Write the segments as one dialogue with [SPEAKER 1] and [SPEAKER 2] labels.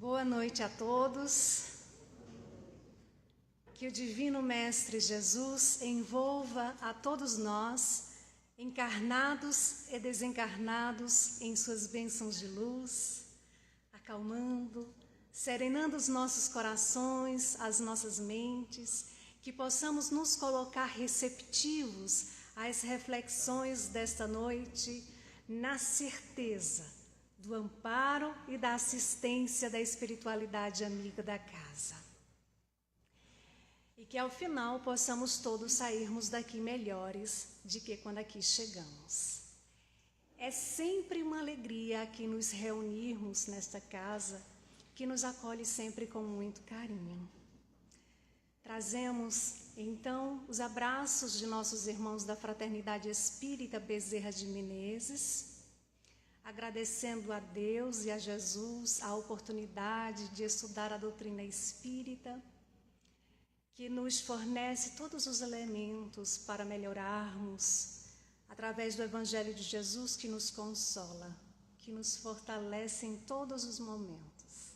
[SPEAKER 1] Boa noite a todos. Que o Divino Mestre Jesus envolva a todos nós, encarnados e desencarnados, em suas bênçãos de luz, acalmando, serenando os nossos corações, as nossas mentes, que possamos nos colocar receptivos às reflexões desta noite, na certeza do amparo e da assistência da espiritualidade amiga da casa. E que ao final possamos todos sairmos daqui melhores de que quando aqui chegamos. É sempre uma alegria aqui nos reunirmos nesta casa, que nos acolhe sempre com muito carinho. Trazemos, então, os abraços de nossos irmãos da Fraternidade Espírita Bezerra de Menezes, agradecendo a Deus e a Jesus a oportunidade de estudar a doutrina espírita, que nos fornece todos os elementos para melhorarmos, através do Evangelho de Jesus que nos consola, que nos fortalece em todos os momentos.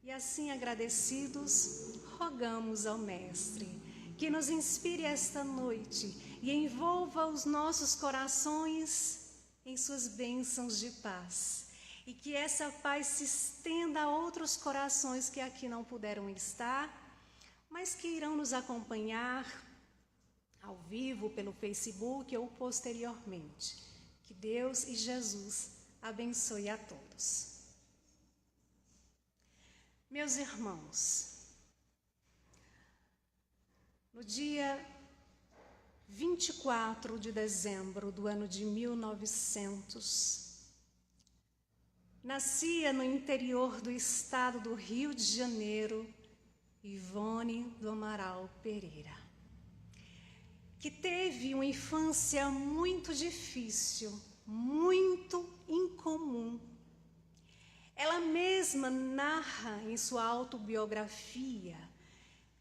[SPEAKER 1] E assim, agradecidos, rogamos ao Mestre que nos inspire esta noite e envolva os nossos corações em suas bênçãos de paz, e que essa paz se estenda a outros corações que aqui não puderam estar, mas que irão nos acompanhar ao vivo pelo Facebook ou posteriormente. Que Deus e Jesus abençoe a todos. Meus irmãos, no dia 24 de dezembro do ano de 1900, nascia no interior do estado do Rio de Janeiro, Ivone do Amaral Pereira, que teve uma infância muito difícil, muito incomum. Ela mesma narra em sua autobiografia,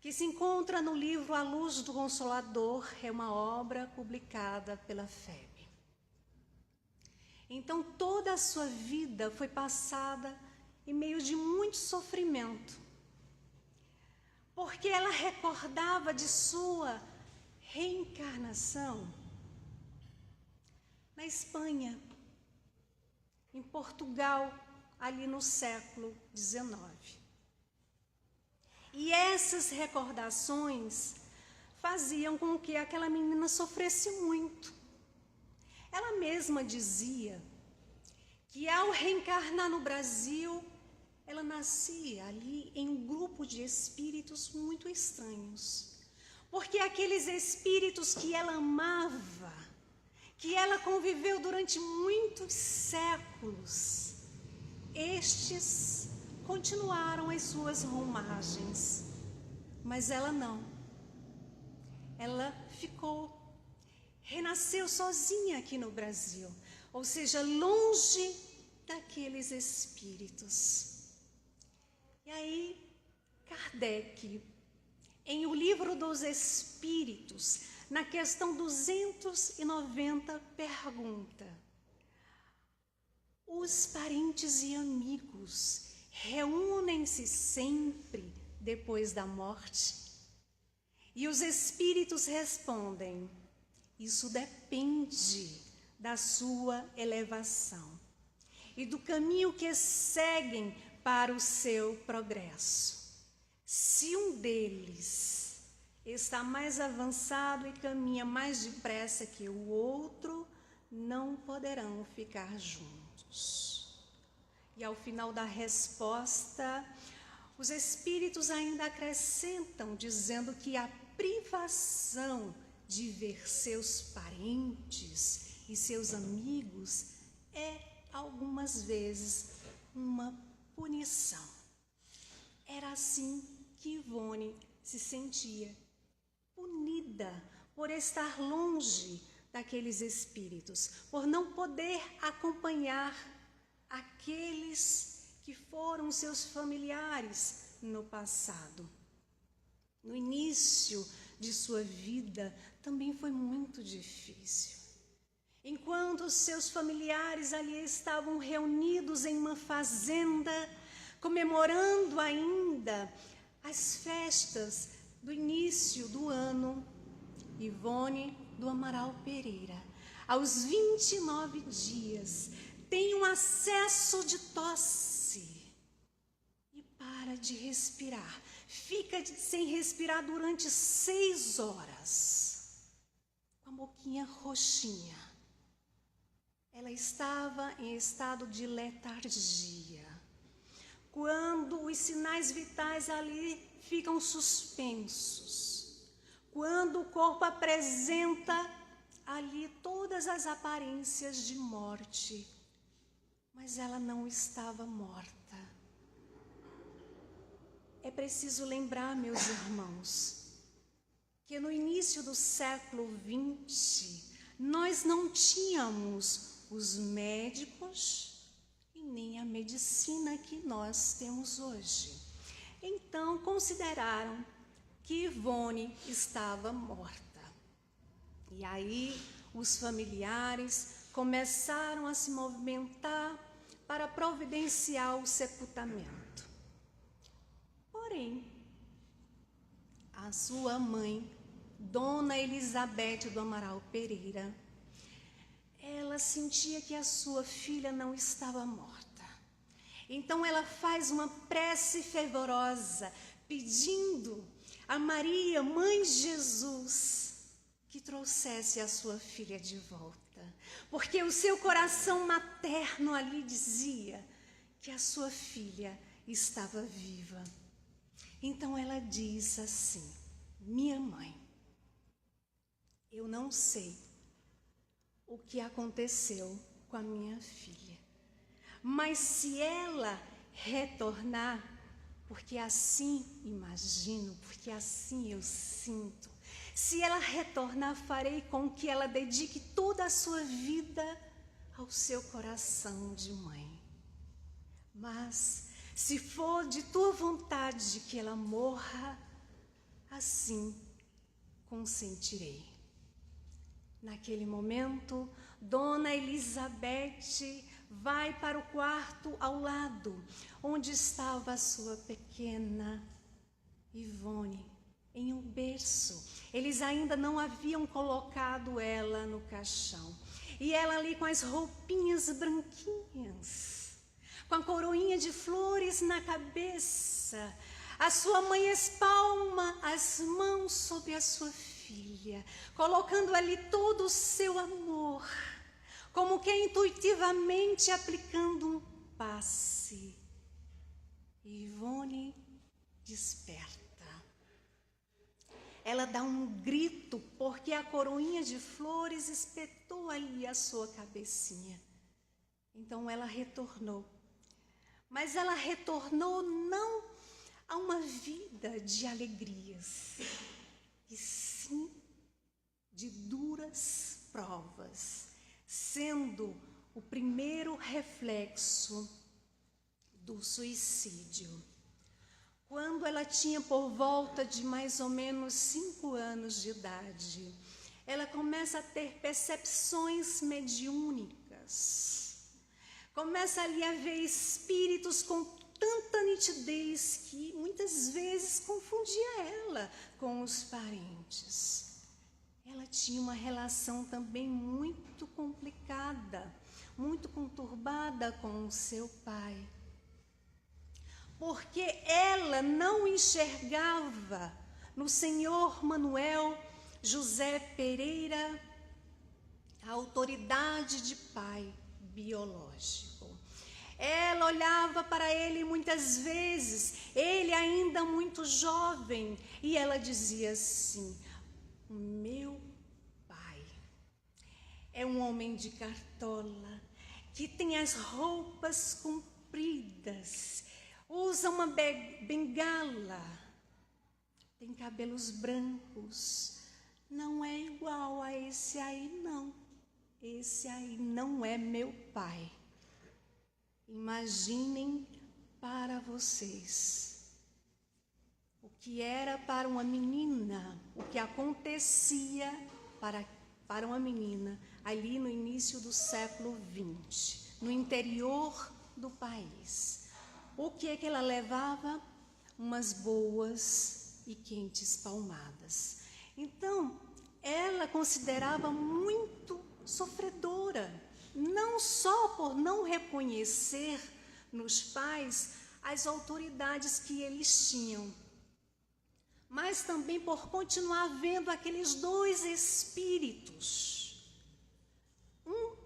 [SPEAKER 1] que se encontra no livro A Luz do Consolador, é uma obra publicada pela FEB. Então, toda a sua vida foi passada em meio de muito sofrimento, porque ela recordava de sua reencarnação na Espanha, em Portugal, ali no século XIX. E essas recordações faziam com que aquela menina sofresse muito. Ela mesma dizia que ao reencarnar no Brasil, ela nascia ali em um grupo de espíritos muito estranhos, porque aqueles espíritos que ela amava, que ela conviveu durante muitos séculos, estes continuaram as suas romagens, mas ela não. Ela ficou, renasceu sozinha aqui no Brasil, ou seja, longe daqueles espíritos. E aí, Kardec, em O Livro dos Espíritos, na questão 290, pergunta: os parentes e amigos reúnem-se sempre depois da morte? E os espíritos respondem: isso depende da sua elevação e do caminho que seguem para o seu progresso. Se um deles está mais avançado e caminha mais depressa que o outro, não poderão ficar juntos. E ao final da resposta, os espíritos ainda acrescentam, dizendo que a privação de ver seus parentes e seus amigos é, algumas vezes, uma punição. Era assim que Ivone se sentia, punida por estar longe daqueles espíritos, por não poder acompanhar aqueles que foram seus familiares no passado. No início de sua vida também foi muito difícil. Enquanto seus familiares ali estavam reunidos em uma fazenda, comemorando ainda as festas do início do ano. Ivone do Amaral Pereira, aos 29 dias, tem um acesso de tosse e para de respirar. Fica sem respirar durante 6 horas, com a boquinha roxinha. Ela estava em estado de letargia. Quando os sinais vitais ali ficam suspensos, quando o corpo apresenta ali todas as aparências de morte, mas ela não estava morta. É preciso lembrar, meus irmãos, que no início do século XX, nós não tínhamos os médicos e nem a medicina que nós temos hoje. Então, consideraram que Ivone estava morta. E aí, os familiares começaram a se movimentar para providenciar o sepultamento. Porém, a sua mãe, Dona Elizabeth do Amaral Pereira, ela sentia que a sua filha não estava morta. Então ela faz uma prece fervorosa, pedindo a Maria, Mãe de Jesus, que trouxesse a sua filha de volta. Porque o seu coração materno ali dizia que a sua filha estava viva. Então ela diz assim: minha mãe, eu não sei o que aconteceu com a minha filha, mas se ela retornar, porque assim imagino, porque assim eu sinto, se ela retornar, farei com que ela dedique toda a sua vida ao seu coração de mãe. Mas se for de tua vontade que ela morra, assim consentirei. Naquele momento, Dona Elizabeth vai para o quarto ao lado, onde estava a sua pequena Ivone, em um berço. Eles ainda não haviam colocado ela no caixão. E ela ali com as roupinhas branquinhas, com a coroinha de flores na cabeça. A sua mãe espalma as mãos sobre a sua filha, colocando ali todo o seu amor, como que intuitivamente aplicando um passe. Ivone desperta. Ela dá um grito, porque a coroinha de flores espetou ali a sua cabecinha. Então ela retornou. Mas ela retornou não a uma vida de alegrias, e sim de duras provas, sendo o primeiro reflexo do suicídio. Quando ela tinha por volta de mais ou menos 5 anos de idade, ela começa a ter percepções mediúnicas. Começa ali a ver espíritos com tanta nitidez que muitas vezes confundia ela com os parentes. Ela tinha uma relação também muito complicada, muito conturbada com o seu pai. Porque ela não enxergava no senhor Manuel José Pereira a autoridade de pai biológico. Ela olhava para ele muitas vezes, ele ainda muito jovem, e ela dizia assim: o meu pai é um homem de cartola, que tem as roupas compridas, usa uma bengala, tem cabelos brancos, não é igual a esse aí não, esse aí não é meu pai. Imaginem para vocês o que era para uma menina, o que acontecia para uma menina ali no início do século XX, no interior do país. o que é que ela levava? Umas boas e quentes palmadas. Então, ela considerava muito sofredora, não só por não reconhecer nos pais as autoridades que eles tinham, mas também por continuar vendo aqueles dois espíritos. Um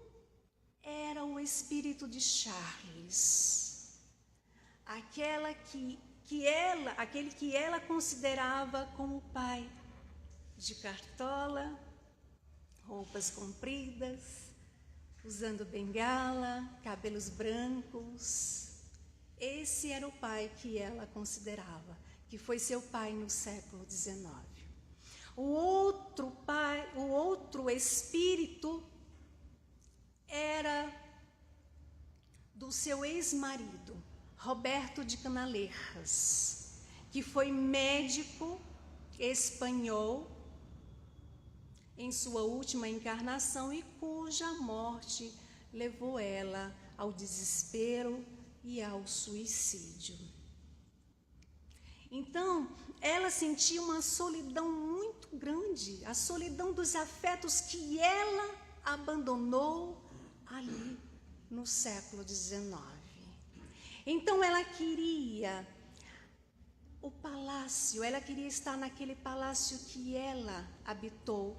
[SPEAKER 1] era o espírito de Charles, aquele que ela considerava como pai, de cartola, roupas compridas, usando bengala, cabelos brancos. Esse era o pai que ela considerava, que foi seu pai no século XIX. O outro espírito era do seu ex-marido, Roberto de Canalejas, que foi médico espanhol em sua última encarnação e cuja morte levou ela ao desespero e ao suicídio. Então, ela sentia uma solidão muito grande, a solidão dos afetos que ela abandonou ali no século XIX. Então, ela queria o palácio, ela queria estar naquele palácio que ela habitou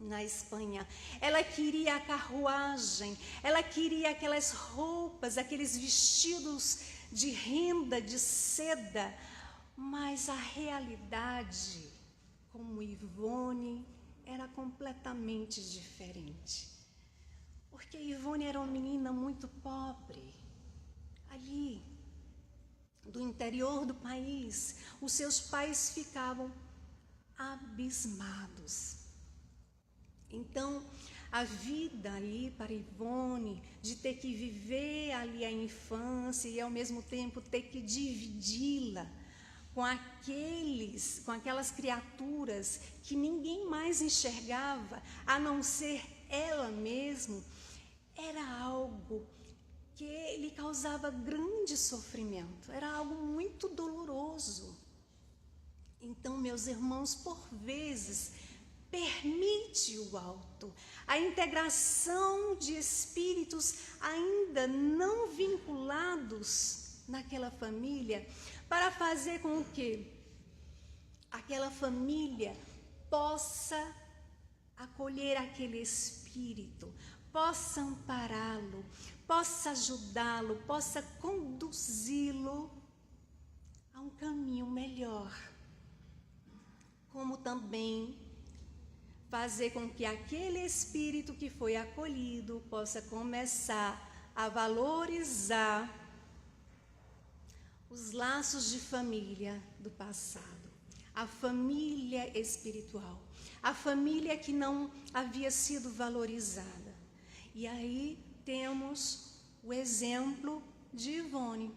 [SPEAKER 1] na Espanha. Ela queria a carruagem, ela queria aquelas roupas, aqueles vestidos de renda, de seda, mas a realidade, como Ivone, era completamente diferente. Porque Ivone era uma menina muito pobre, ali, do interior do país. Os seus pais ficavam abismados. Então, a vida ali para Ivone, de ter que viver ali a infância e ao mesmo tempo ter que dividi-la com aquelas criaturas que ninguém mais enxergava, a não ser ela mesma, era algo que lhe causava grande sofrimento, era algo muito doloroso. Então, meus irmãos, por vezes, permite o alto, a integração de espíritos ainda não vinculados naquela família, para fazer com que aquela família possa acolher aquele espírito, possa ampará-lo, possa ajudá-lo, possa conduzi-lo a um caminho melhor. Como também fazer com que aquele espírito que foi acolhido possa começar a valorizar os laços de família do passado, a família espiritual, a família que não havia sido valorizada. E aí temos o exemplo de Ivone,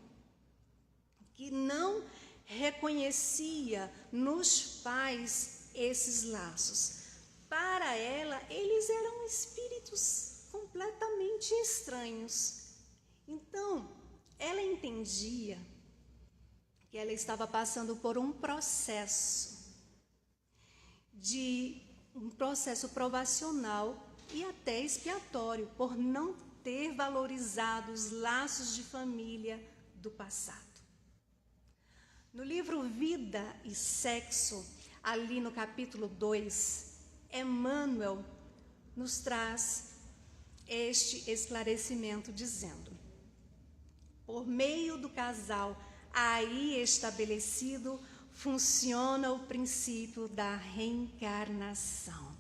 [SPEAKER 1] que não reconhecia nos pais esses laços. Para ela, eles eram espíritos completamente estranhos. Então, ela entendia que ela estava passando por um processo provacional e até expiatório, por não ter valorizado os laços de família do passado. No livro Vida e Sexo, ali no capítulo 2, Emmanuel nos traz este esclarecimento dizendo: por meio do casal aí estabelecido, funciona o princípio da reencarnação,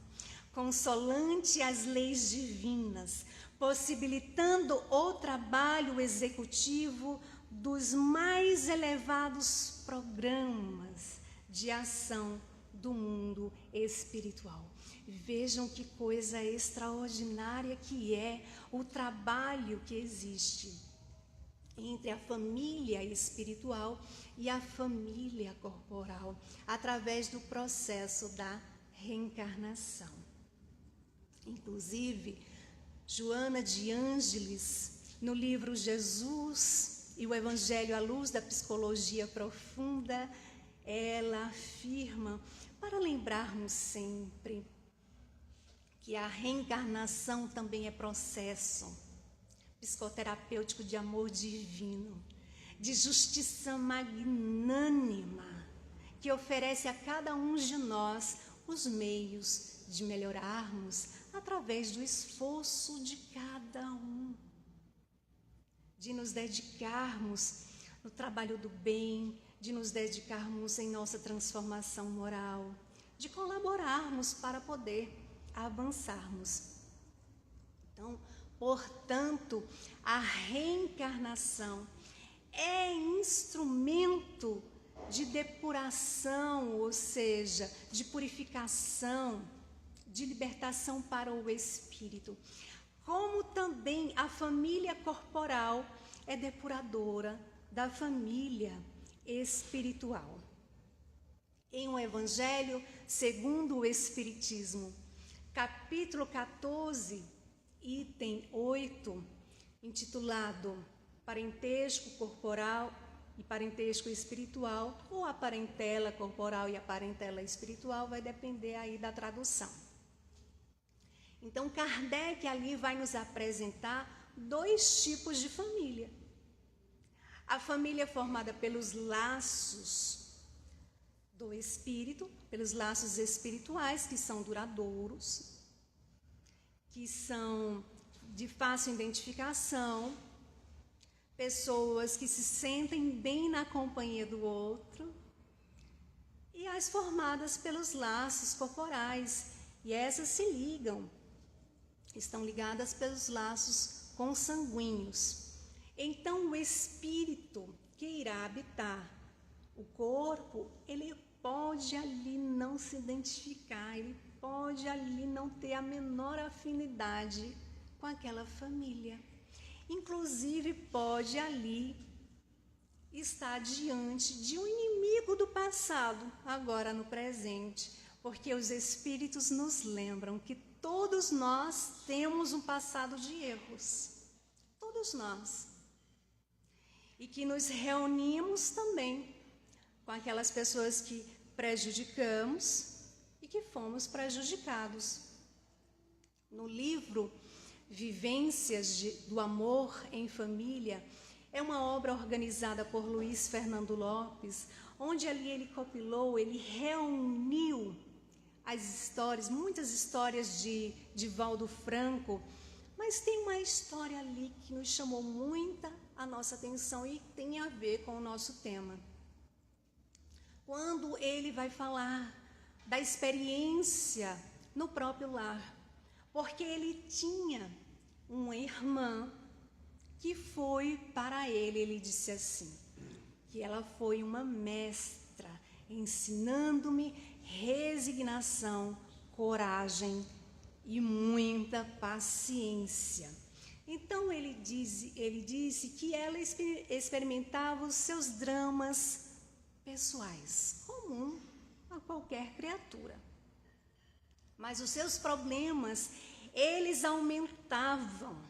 [SPEAKER 1] consolante as leis divinas, possibilitando o trabalho executivo dos mais elevados programas de ação do mundo espiritual. Vejam que coisa extraordinária que é o trabalho que existe entre a família espiritual e a família corporal, através do processo da reencarnação. Inclusive, Joana de Ângeles, no livro Jesus e o Evangelho à luz da psicologia profunda, ela afirma para lembrarmos sempre que a reencarnação também é processo psicoterapêutico de amor divino, de justiça magnânima, que oferece a cada um de nós os meios de melhorarmos através do esforço de cada um, de nos dedicarmos no trabalho do bem, de nos dedicarmos em nossa transformação moral, de colaborarmos para poder avançarmos. Então, portanto, a reencarnação é instrumento de depuração, ou seja, de purificação, de libertação para o espírito. Como também a família corporal é depuradora da família espiritual. Em um Evangelho segundo o Espiritismo, capítulo 14, item 8, intitulado Parentesco Corporal e Parentesco Espiritual, ou a parentela corporal e a parentela espiritual, vai depender aí da tradução. Então, Kardec ali vai nos apresentar 2 tipos de família. A família formada pelos laços do espírito, pelos laços espirituais, que são duradouros, que são de fácil identificação, pessoas que se sentem bem na companhia do outro, e as formadas pelos laços corporais, e essas se ligam, estão ligadas pelos laços consanguíneos. Então, o espírito que irá habitar o corpo, ele pode ali não se identificar, ele pode ali não ter a menor afinidade com aquela família. Inclusive, pode ali estar diante de um inimigo do passado, agora no presente, porque os espíritos nos lembram que todos nós temos um passado de erros, todos nós, e que nos reunimos também com aquelas pessoas que prejudicamos e que fomos prejudicados. No livro Vivências do Amor em Família, é uma obra organizada por Luiz Fernando Lopes, onde ali ele compilou, ele reuniu as histórias, muitas histórias de Divaldo Franco, mas tem uma história ali que nos chamou muita a nossa atenção e tem a ver com o nosso tema. Quando ele vai falar da experiência no próprio lar, porque ele tinha uma irmã que foi para ele disse assim, que ela foi uma mestra, ensinando-me resignação, coragem e muita paciência. Então ele disse que ela experimentava os seus dramas pessoais, comum a qualquer criatura. Mas os seus problemas, eles aumentavam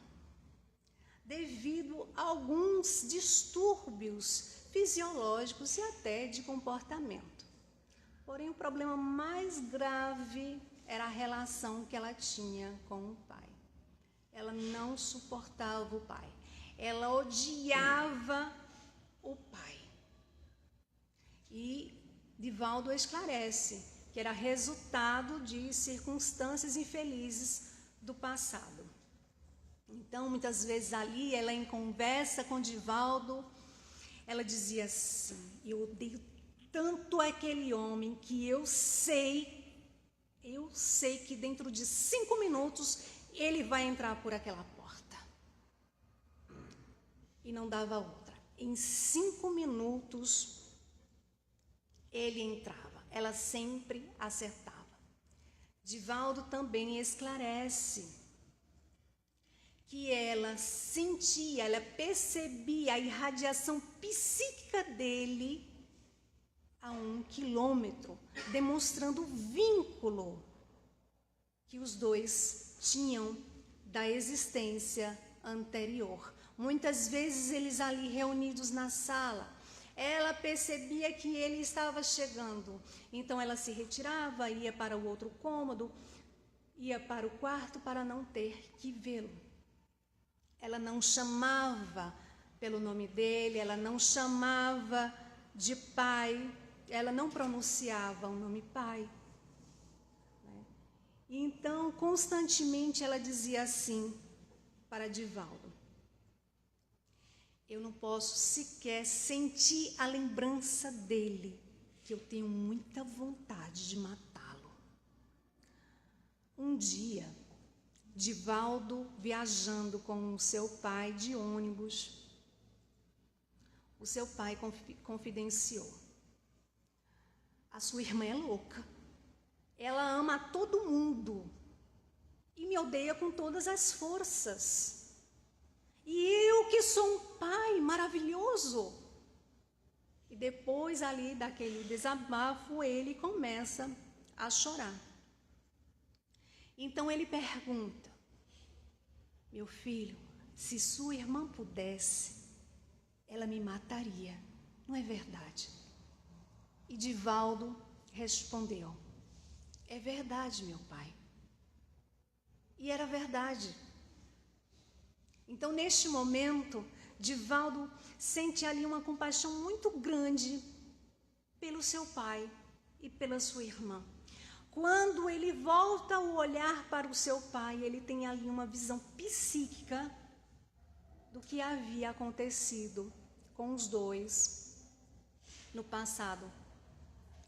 [SPEAKER 1] devido a alguns distúrbios fisiológicos e até de comportamento. Porém, o problema mais grave era a relação que ela tinha com o pai. Ela não suportava o pai. Ela odiava o pai. E Divaldo esclarece que era resultado de circunstâncias infelizes do passado. Então, muitas vezes ali, ela em conversa com Divaldo, ela dizia assim, eu odeio tanto aquele homem que eu sei que dentro de 5 minutos ele vai entrar por aquela porta. E não dava outra. Em 5 minutos ele entrava. Ela sempre acertava. Divaldo também esclarece que ela sentia, ela percebia a irradiação psíquica dele a 1 quilômetro, demonstrando o vínculo que os dois tinham da existência anterior. Muitas vezes eles ali reunidos na sala, ela percebia que ele estava chegando. Então ela se retirava, ia para o outro cômodo, ia para o quarto para não ter que vê-lo. Ela não chamava pelo nome dele, ela não chamava de pai, ela não pronunciava o nome pai. Então, constantemente ela dizia assim para Divaldo: eu não posso sequer sentir a lembrança dele, que eu tenho muita vontade de matá-lo. Um dia, Divaldo, viajando com o seu pai de ônibus, o seu pai confidenciou: a sua irmã é louca, ela ama a todo mundo e me odeia com todas as forças. E eu que sou um pai maravilhoso. E depois ali daquele desabafo, ele começa a chorar. Então ele pergunta: meu filho, se sua irmã pudesse, ela me mataria, não é verdade? E Divaldo respondeu: é verdade, meu pai. E era verdade. Então, neste momento, Divaldo sente ali uma compaixão muito grande pelo seu pai e pela sua irmã. Quando ele volta o olhar para o seu pai, ele tem ali uma visão psíquica do que havia acontecido com os dois no passado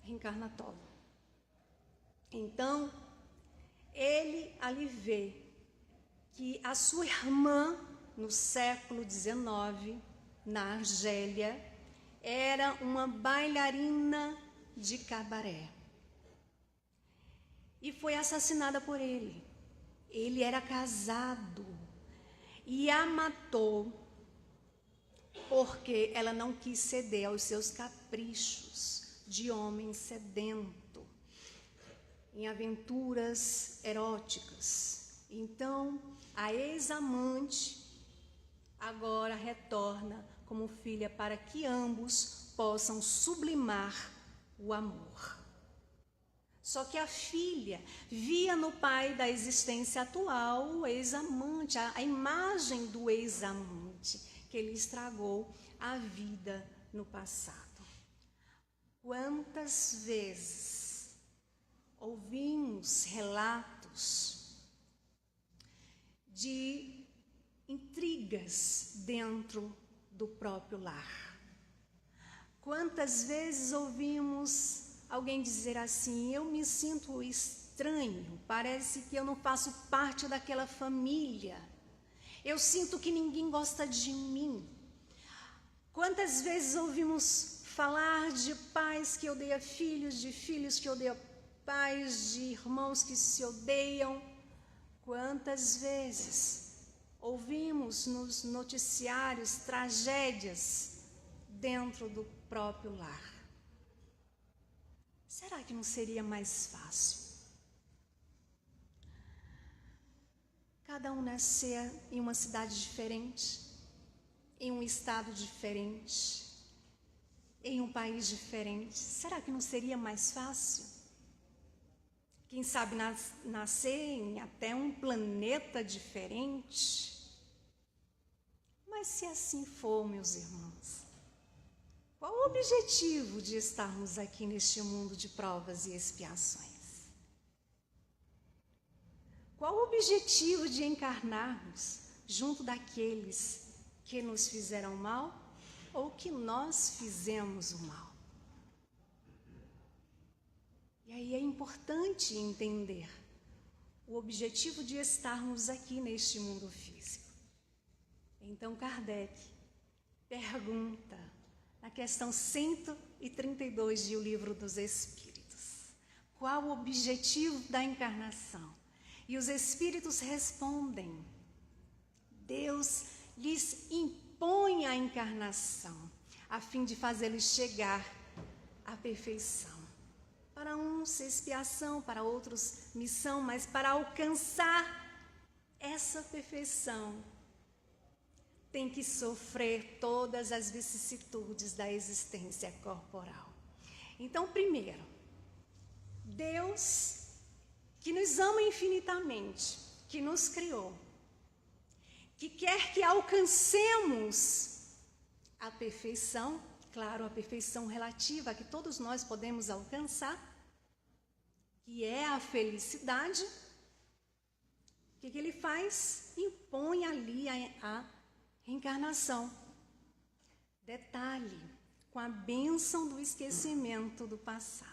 [SPEAKER 1] reencarnatório. Então, ele ali vê que a sua irmã, no século XIX, na Argélia, era uma bailarina de cabaré. E foi assassinada por ele. Ele era casado e a matou porque ela não quis ceder aos seus caprichos de homem sedento, em aventuras eróticas. Então, a ex-amante agora retorna como filha para que ambos possam sublimar o amor. Só que a filha via no pai da existência atual o ex-amante, a imagem do ex-amante, que ele estragou a vida no passado. Quantas vezes ouvimos relatos de intrigas dentro do próprio lar? Quantas vezes ouvimos alguém dizer assim: eu me sinto estranho, parece que eu não faço parte daquela família, eu sinto que ninguém gosta de mim. Quantas vezes ouvimos falar de pais que odeiam filhos, de filhos que odeiam pais, de irmãos que se odeiam? Quantas vezes ouvimos nos noticiários tragédias dentro do próprio lar? Será que não seria mais fácil cada um nascer em uma cidade diferente, em um estado diferente, em um país diferente? Será que não seria mais fácil? Quem sabe nascer em até um planeta diferente? Mas se assim for, meus irmãos, qual o objetivo de estarmos aqui neste mundo de provas e expiações? Qual o objetivo de encarnarmos junto daqueles que nos fizeram mal ou que nós fizemos o mal? E aí é importante entender o objetivo de estarmos aqui neste mundo físico. Então Kardec pergunta, na questão 132 de O Livro dos Espíritos: qual o objetivo da encarnação? E os espíritos respondem: Deus lhes impõe a encarnação a fim de fazê-los chegar à perfeição. Para uns expiação, para outros missão, mas para alcançar essa perfeição tem que sofrer todas as vicissitudes da existência corporal. Então, primeiro, Deus, que nos ama infinitamente, que nos criou, que quer que alcancemos a perfeição, claro, a perfeição relativa que todos nós podemos alcançar, que é a felicidade. O que ele faz? Impõe ali a reencarnação. Detalhe, com a bênção do esquecimento do passado.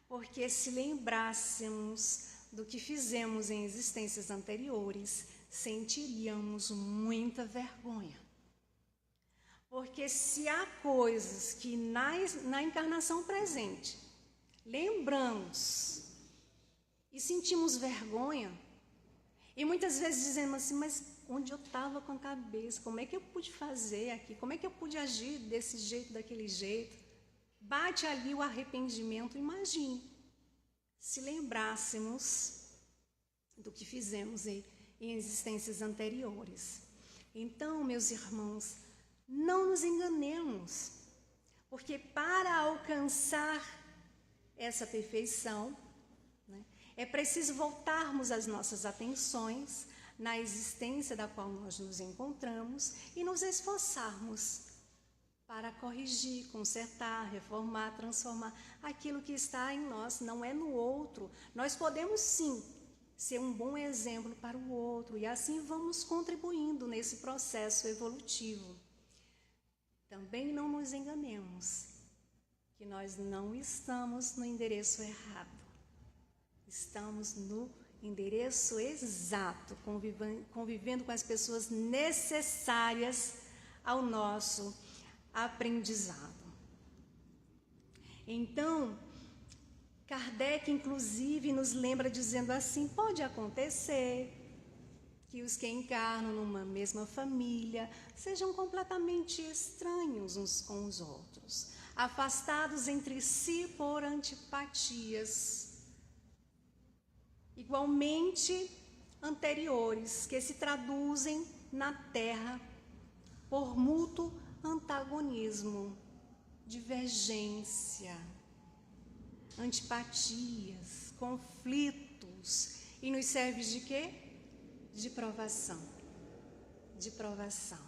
[SPEAKER 1] Porque se lembrássemos do que fizemos em existências anteriores, sentiríamos muita vergonha. Porque se há coisas que na encarnação presente lembramos e sentimos vergonha, e muitas vezes dizemos assim, mas onde eu estava com a cabeça? Como é que eu pude fazer aqui? Como é que eu pude agir desse jeito, daquele jeito? Bate ali o arrependimento. Imagine, se lembrássemos do que fizemos em existências anteriores. Então, meus irmãos, não nos enganemos, porque para alcançar essa perfeição, né, é preciso voltarmos as nossas atenções na existência da qual nós nos encontramos e nos esforçarmos para corrigir, consertar, reformar, transformar aquilo que está em nós, não é no outro. Nós podemos sim ser um bom exemplo para o outro e assim vamos contribuindo nesse processo evolutivo. Também não nos enganemos, que nós não estamos no endereço errado. Estamos no endereço exato, convivendo com as pessoas necessárias ao nosso aprendizado. Então, Kardec, inclusive, nos lembra dizendo assim, pode acontecer que os que encarnam numa mesma família sejam completamente estranhos uns com os outros, afastados entre si por antipatias, igualmente anteriores, que se traduzem na Terra por mútuo antagonismo, divergência, antipatias, conflitos, e nos serve de quê? De provação, de provação.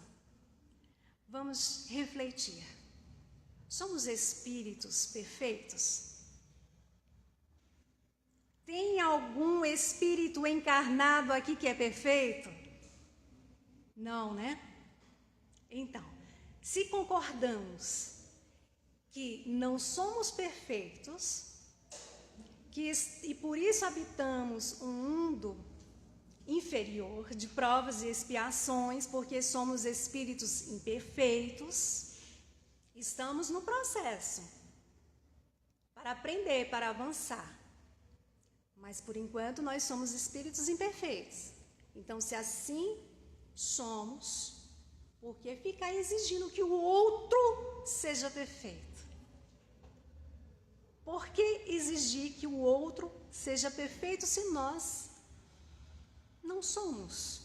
[SPEAKER 1] Vamos refletir. Somos espíritos perfeitos? Tem algum espírito encarnado aqui que é perfeito? Não, né? Então, se concordamos que não somos perfeitos, e por isso habitamos um mundo inferior de provas e expiações, porque somos espíritos imperfeitos, estamos no processo para aprender, para avançar. Mas, por enquanto, nós somos espíritos imperfeitos. Então, se assim somos, por que ficar exigindo que o outro seja perfeito? Por que exigir que o outro seja perfeito se nós não somos?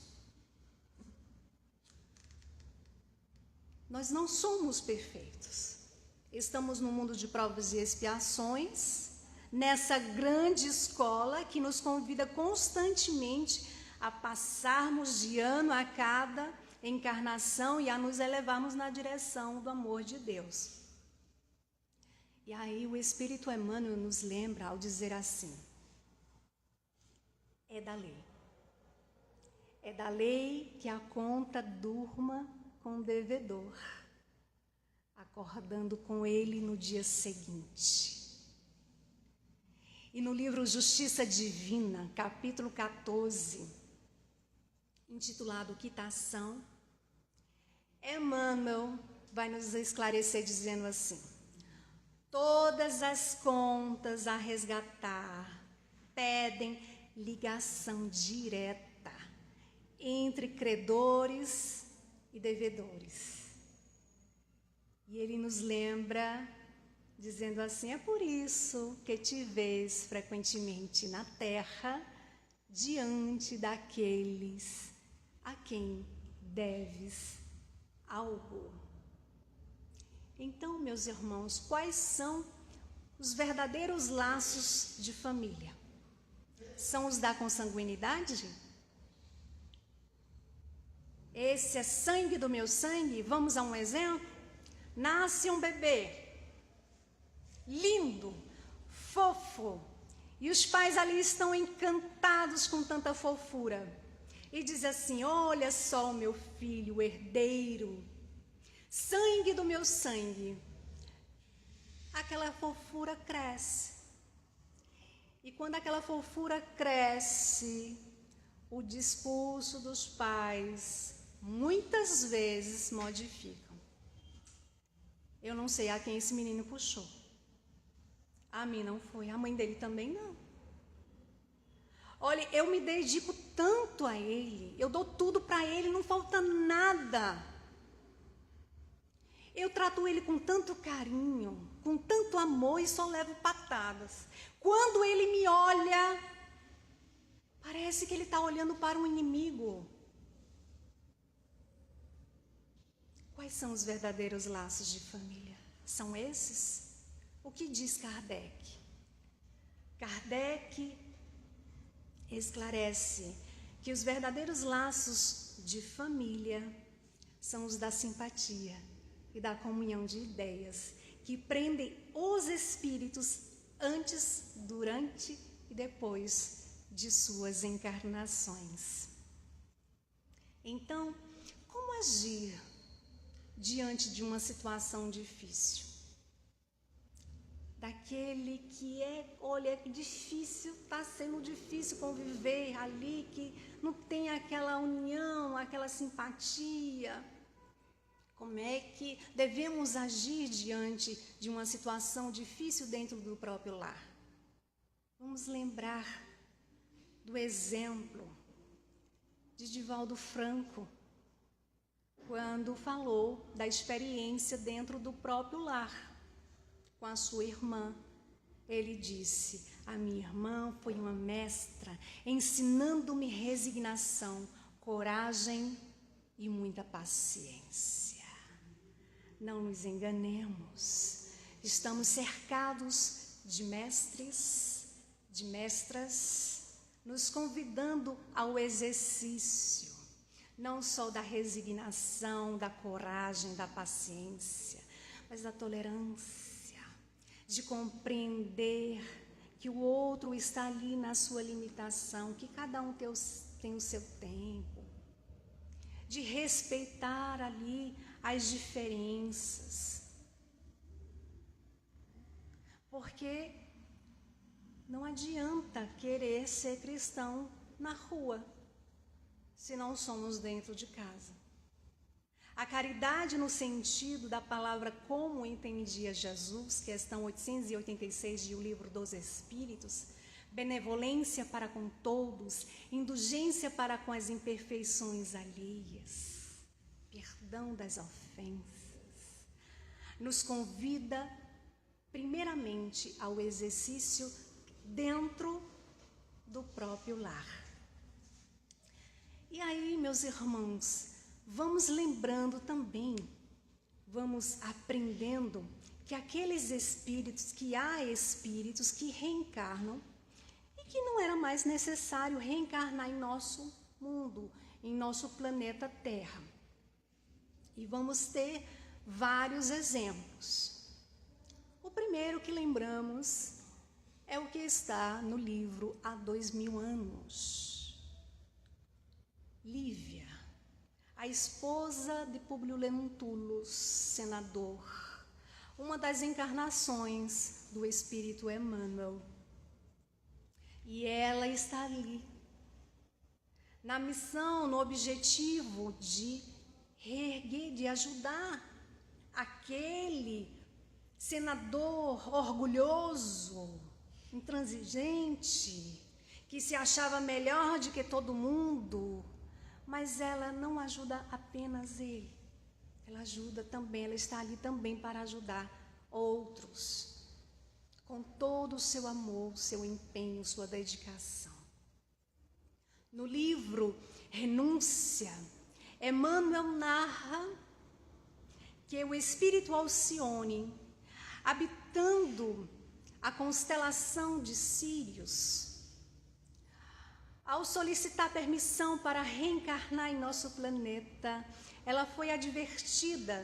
[SPEAKER 1] Nós não somos perfeitos. Estamos num mundo de provas e expiações, nessa grande escola que nos convida constantemente a passarmos de ano a cada encarnação e a nos elevarmos na direção do amor de Deus. E aí o Espírito Emmanuel nos lembra ao dizer assim, é da lei. É da lei que a conta durma com o devedor, acordando com ele no dia seguinte. E no livro Justiça Divina, capítulo 14, intitulado Quitação, Emmanuel vai nos esclarecer dizendo assim, todas as contas a resgatar pedem ligação direta entre credores e devedores. E ele nos lembra, dizendo assim, é por isso que te vês frequentemente na terra, diante daqueles a quem deves algo. Então, meus irmãos, quais são os verdadeiros laços de família? São os da consanguinidade? Esse é sangue do meu sangue? Vamos a um exemplo? Nasce um bebê, lindo, fofo, e os pais ali estão encantados com tanta fofura. E diz assim: olha só o meu filho, o herdeiro, sangue do meu sangue. Aquela fofura cresce. E quando aquela fofura cresce, o discurso dos pais muitas vezes modificam. Eu não sei a quem esse menino puxou. A mim não foi, a mãe dele também não. Olha, eu me dedico tanto a ele, eu dou tudo para ele, não falta nada. Eu trato ele com tanto carinho, com tanto amor e só levo patadas. Quando ele me olha, parece que ele está olhando para um inimigo. Quais são os verdadeiros laços de família? São esses? O que diz Kardec? Kardec esclarece que os verdadeiros laços de família são os da simpatia e da comunhão de ideias, que prendem os espíritos antes, durante e depois de suas encarnações. Então, como agir diante de uma situação difícil? Daquele que olha, é difícil, está sendo difícil conviver ali, que não tem aquela união, aquela simpatia. Como é que devemos agir diante de uma situação difícil dentro do próprio lar? Vamos lembrar do exemplo de Divaldo Franco, quando falou da experiência dentro do próprio lar. Com a sua irmã, ele disse: a minha irmã foi uma mestra, ensinando-me resignação, coragem e muita paciência. Não nos enganemos, estamos cercados de mestres, de mestras, nos convidando ao exercício, não só da resignação, da coragem, da paciência, mas da tolerância, de compreender que o outro está ali na sua limitação, que cada um tem o seu tempo, de respeitar ali as diferenças, porque não adianta querer ser cristão na rua, se não somos dentro de casa. A caridade no sentido da palavra como entendia Jesus, questão 886 de O Livro dos Espíritos, benevolência para com todos, indulgência para com as imperfeições alheias, perdão das ofensas, nos convida primeiramente ao exercício dentro do próprio lar. E aí, meus irmãos, vamos lembrando também, vamos aprendendo que aqueles espíritos, que há espíritos que reencarnam e que não era mais necessário reencarnar em nosso mundo, em nosso planeta Terra. E vamos ter vários exemplos. O primeiro que lembramos é o que está no livro Há 2000 anos. Lívia, a esposa de Públio Lentulus, senador, uma das encarnações do Espírito Emmanuel. E ela está ali, na missão, no objetivo de reerguer, de ajudar aquele senador orgulhoso, intransigente, que se achava melhor do que todo mundo. Mas ela não ajuda apenas ele, ela ajuda também, ela está ali também para ajudar outros, com todo o seu amor, seu empenho, sua dedicação. No livro Renúncia, Emmanuel narra que o espírito Alcione, habitando a constelação de Sírius, ao solicitar permissão para reencarnar em nosso planeta, ela foi advertida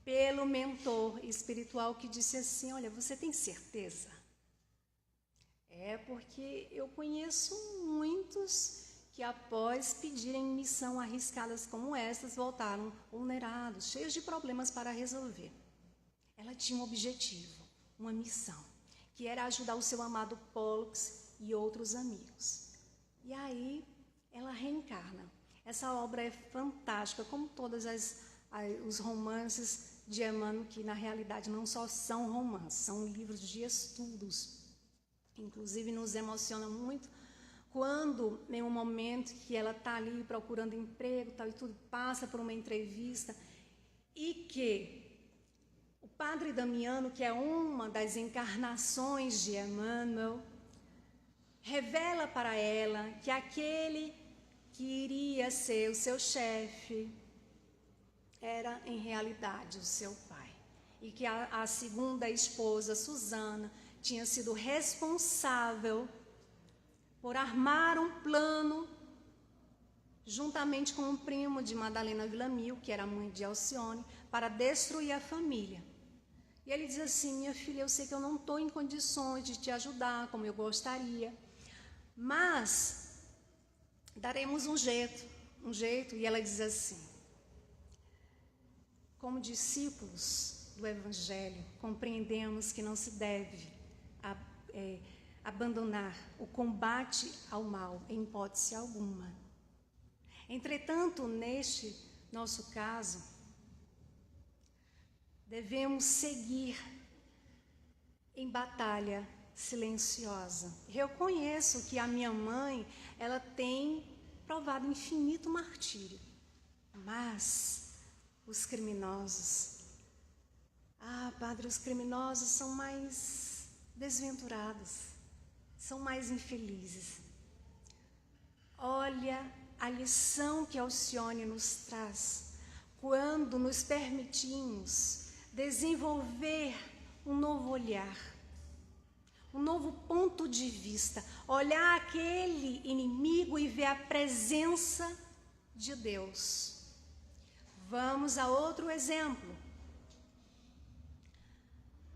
[SPEAKER 1] pelo mentor espiritual que disse assim: olha, você tem certeza? É porque eu conheço muitos que após pedirem missão arriscadas como essas, voltaram vulnerados, cheios de problemas para resolver. Ela tinha um objetivo, uma missão, que era ajudar o seu amado Pollux e outros amigos. E aí ela reencarna. Essa obra é fantástica, como todos os romances de Emmanuel, que na realidade não só são romances, são livros de estudos. Inclusive nos emociona muito quando, em um momento que ela está ali procurando emprego, tal, e tudo, passa por uma entrevista, e que o padre Damiano, que é uma das encarnações de Emmanuel, revela para ela que aquele que iria ser o seu chefe era, em realidade, o seu pai. E que a segunda esposa, Susana, tinha sido responsável por armar um plano, juntamente com um primo de Madalena Villamil, que era mãe de Alcione, para destruir a família. E ele diz assim: minha filha, eu sei que eu não estou em condições de te ajudar como eu gostaria, mas daremos um jeito. E ela diz assim: como discípulos do Evangelho, compreendemos que não se deve abandonar o combate ao mal em hipótese alguma. Entretanto, neste nosso caso, devemos seguir em batalha silenciosa. Eu conheço que a minha mãe, ela tem provado infinito martírio, mas os criminosos, padre, os criminosos são mais desventurados, são mais infelizes. Olha a lição que Alcione nos traz quando nos permitimos desenvolver um novo olhar, um novo ponto de vista, olhar aquele inimigo e ver a presença de Deus. Vamos a outro exemplo.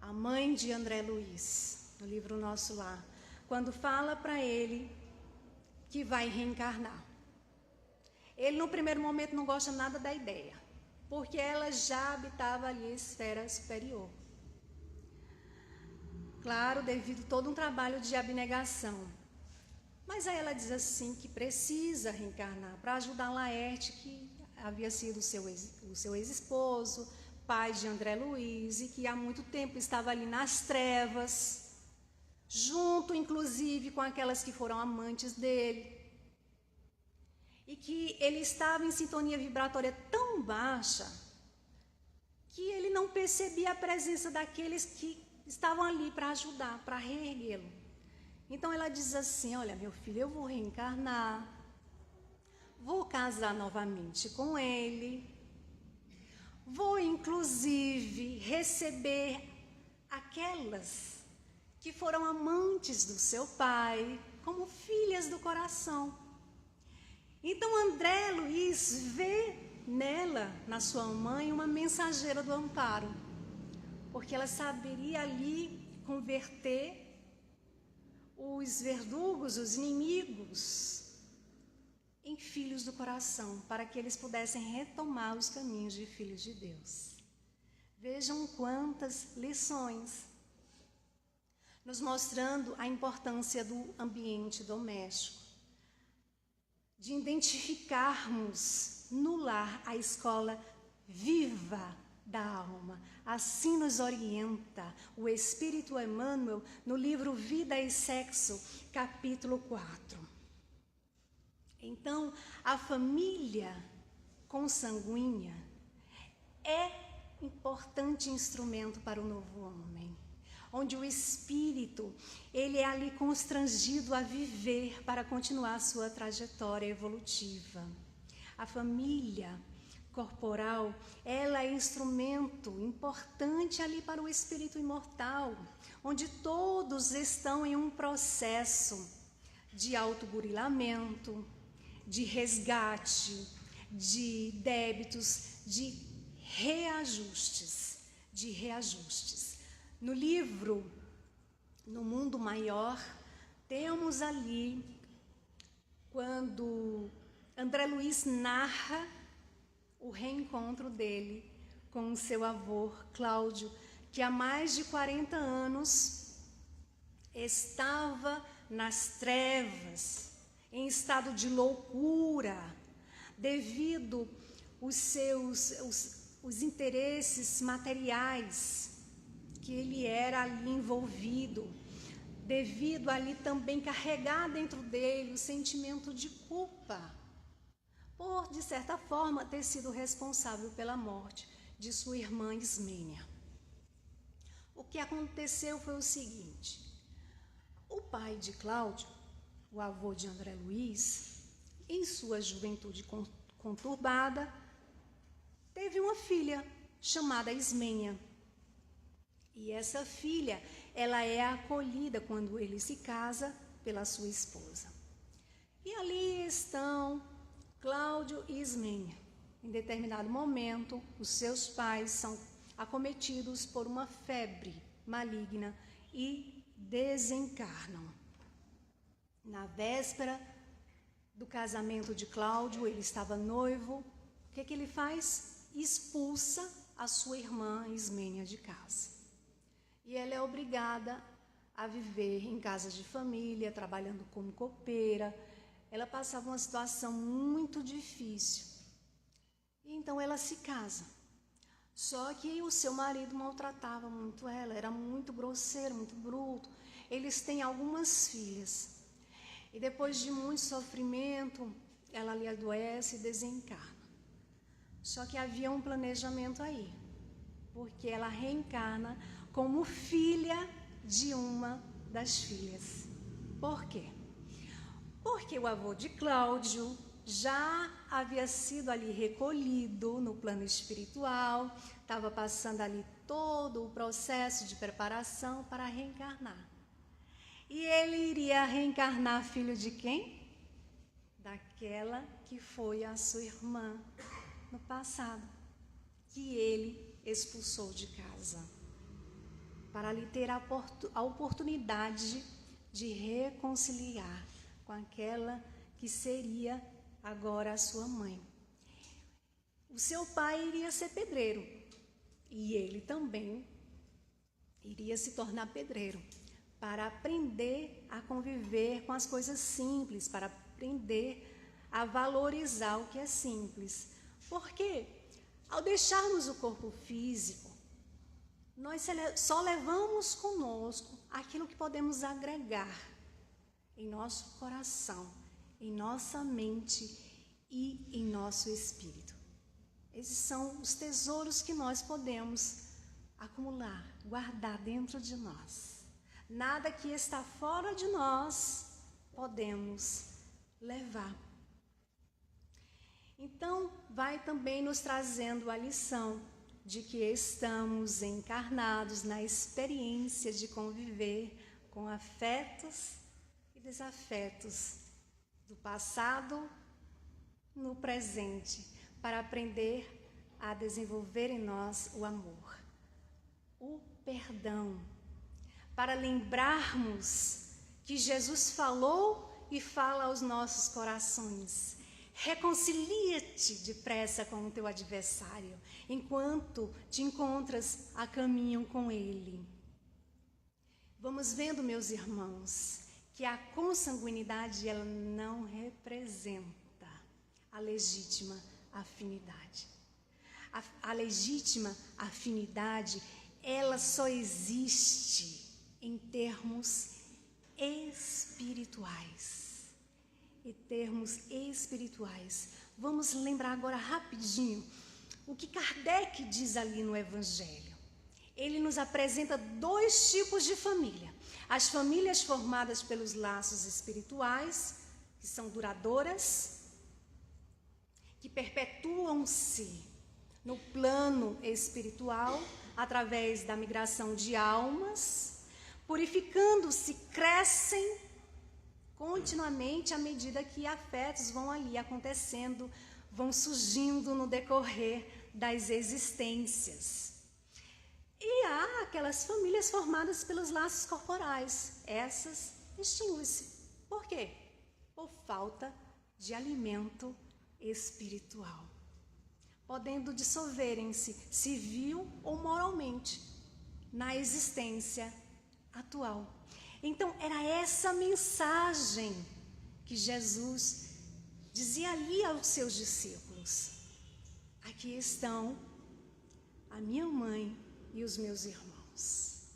[SPEAKER 1] A mãe de André Luiz, no livro Nosso Lar, quando fala para ele que vai reencarnar. Ele, no primeiro momento, não gosta nada da ideia, porque ela já habitava ali a esfera superior. Claro, devido a todo um trabalho de abnegação. Mas aí ela diz assim que precisa reencarnar para ajudar Laerte, que havia sido o seu ex-esposo, pai de André Luiz, e que há muito tempo estava ali nas trevas, junto, inclusive, com aquelas que foram amantes dele. E que ele estava em sintonia vibratória tão baixa que ele não percebia a presença daqueles que estavam ali para ajudar, para reerguê-lo. Então ela diz assim: olha, meu filho, eu vou reencarnar, vou casar novamente com ele, vou inclusive receber aquelas que foram amantes do seu pai como filhas do coração. Então André Luiz vê nela, na sua mãe, uma mensageira do amparo, porque ela saberia ali converter os verdugos, os inimigos, em filhos do coração, para que eles pudessem retomar os caminhos de filhos de Deus. Vejam quantas lições, nos mostrando a importância do ambiente doméstico, de identificarmos no lar a escola viva da alma. Assim nos orienta o Espírito Emmanuel no livro Vida e Sexo, capítulo 4. Então, a família consanguínea é importante instrumento para o novo homem, onde o espírito, ele é ali constrangido a viver para continuar a sua trajetória evolutiva. A família corporal, ela é instrumento importante ali para o espírito imortal, onde todos estão em um processo de autoburilamento, de resgate, de débitos, de reajustes, No livro No Mundo Maior, temos ali quando André Luiz narra o reencontro dele com o seu avô Cláudio, que há mais de 40 anos estava nas trevas, em estado de loucura, devido os interesses materiais que ele era ali envolvido, devido ali também carregar dentro dele o sentimento de culpa, por, de certa forma, ter sido responsável pela morte de sua irmã Ismênia. O que aconteceu foi o seguinte: o pai de Cláudio, o avô de André Luiz, em sua juventude conturbada, teve uma filha chamada Ismênia. E essa filha, ela é acolhida quando ele se casa pela sua esposa. E ali estão Cláudio e Ismênia. Em determinado momento, os seus pais são acometidos por uma febre maligna e desencarnam. Na véspera do casamento de Cláudio, ele estava noivo. O que ele faz? Expulsa a sua irmã Ismênia de casa. E ela é obrigada a viver em casa de família, trabalhando como copeira. Ela passava uma situação muito difícil. E então ela se casa. Só que o seu marido maltratava muito ela, era muito grosseiro, muito bruto. Eles têm algumas filhas. E depois de muito sofrimento, ela ali adoece e desencarna. Só que havia um planejamento aí, porque ela reencarna como filha de uma das filhas. Por quê? Porque o avô de Cláudio já havia sido ali recolhido no plano espiritual, estava passando ali todo o processo de preparação para reencarnar. E ele iria reencarnar filho de quem? Daquela que foi a sua irmã no passado, que ele expulsou de casa, para lhe ter a oportunidade de reconciliar com aquela que seria agora a sua mãe. O seu pai iria ser pedreiro e ele também iria se tornar pedreiro, para aprender a conviver com as coisas simples, para aprender a valorizar o que é simples. Porque ao deixarmos o corpo físico, nós só levamos conosco aquilo que podemos agregar em nosso coração, em nossa mente e em nosso espírito. Esses são os tesouros que nós podemos acumular, guardar dentro de nós. Nada que está fora de nós podemos levar. Então, vai também nos trazendo a lição de que estamos encarnados na experiência de conviver com afetos e desafetos do passado no presente, para aprender a desenvolver em nós o amor, o perdão, para lembrarmos que Jesus falou e fala aos nossos corações: reconcilia-te depressa com o teu adversário, enquanto te encontras a caminho com ele. Vamos vendo, meus irmãos, que a consanguinidade, ela não representa a legítima afinidade. A legítima afinidade, ela só existe em termos espirituais. Vamos lembrar agora rapidinho o que Kardec diz ali no Evangelho. Ele nos apresenta 2 tipos de família. As famílias formadas pelos laços espirituais, que são duradouras, que perpetuam-se no plano espiritual através da migração de almas, purificando-se, crescem continuamente à medida que afetos vão ali acontecendo, vão surgindo no decorrer das existências. E há aquelas famílias formadas pelos laços corporais. Essas extinguem-se. Por quê? Por falta de alimento espiritual, podendo dissolverem-se civil ou moralmente na existência atual. Então, era essa mensagem que Jesus dizia ali aos seus discípulos: aqui estão a minha mãe e os meus irmãos.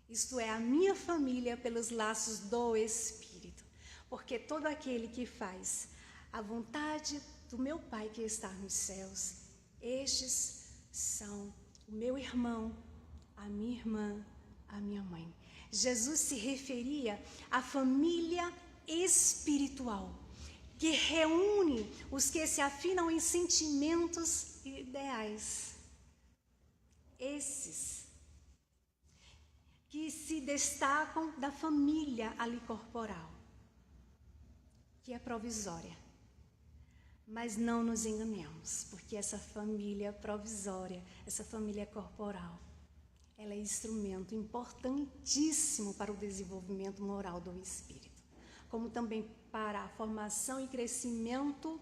[SPEAKER 1] Isto é, a minha família pelos laços do Espírito. Porque todo aquele que faz a vontade do meu Pai que está nos céus, estes são o meu irmão, a minha irmã, a minha mãe. Jesus se referia à família espiritual, que reúne os que se afinam em sentimentos e ideais. Esses que se destacam da família ali corporal, que é provisória. Mas não nos enganemos, porque essa família provisória, essa família corporal, ela é instrumento importantíssimo para o desenvolvimento moral do espírito, como também para a formação e crescimento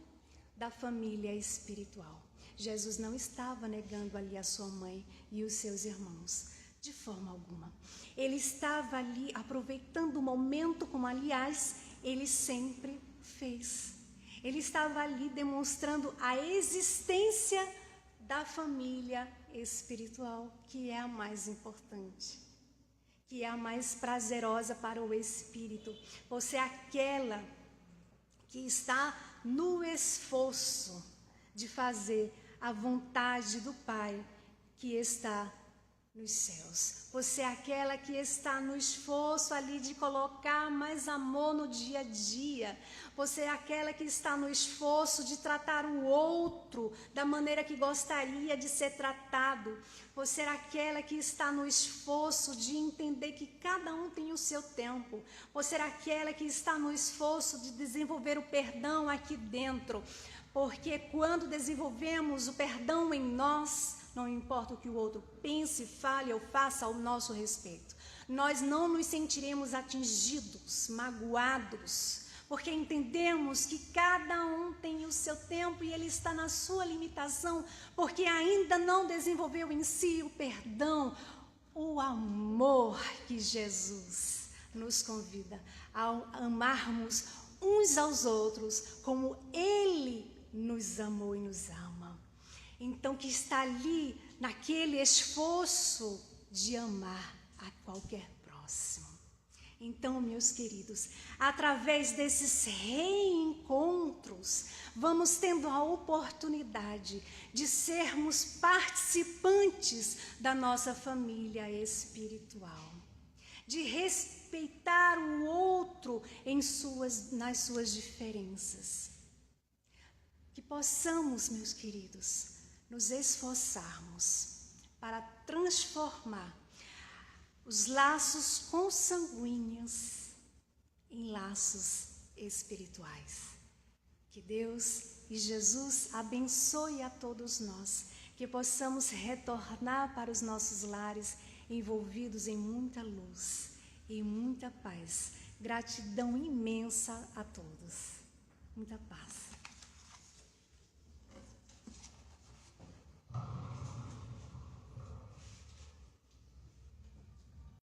[SPEAKER 1] da família espiritual. Jesus não estava negando ali a sua mãe e os seus irmãos, de forma alguma. Ele estava ali aproveitando o momento, como aliás ele sempre fez. Ele estava ali demonstrando a existência da família espiritual, que é a mais importante, que é a mais prazerosa para o espírito. Você é aquela que está no esforço de fazer a vontade do Pai que está nos céus. Você é aquela que está no esforço ali de colocar mais amor no dia a dia. Você é aquela que está no esforço de tratar o outro da maneira que gostaria de ser tratado. Você é aquela que está no esforço de entender que cada um tem o seu tempo. Você é aquela que está no esforço de desenvolver o perdão aqui dentro. Porque quando desenvolvemos o perdão em nós, não importa o que o outro pense, fale ou faça ao nosso respeito, nós não nos sentiremos atingidos, magoados, porque entendemos que cada um tem o seu tempo e ele está na sua limitação, porque ainda não desenvolveu em si o perdão, o amor que Jesus nos convida a amarmos uns aos outros como Ele nos amou e nos ama. Então, que está ali naquele esforço de amar a qualquer próximo. Então, meus queridos, através desses reencontros, vamos tendo a oportunidade de sermos participantes da nossa família espiritual, de respeitar o outro nas suas diferenças. Que possamos, meus queridos, nos esforçarmos para transformar os laços consanguíneos em laços espirituais. Que Deus e Jesus abençoe a todos nós, que possamos retornar para os nossos lares envolvidos em muita luz e muita paz. Gratidão imensa a todos. Muita paz.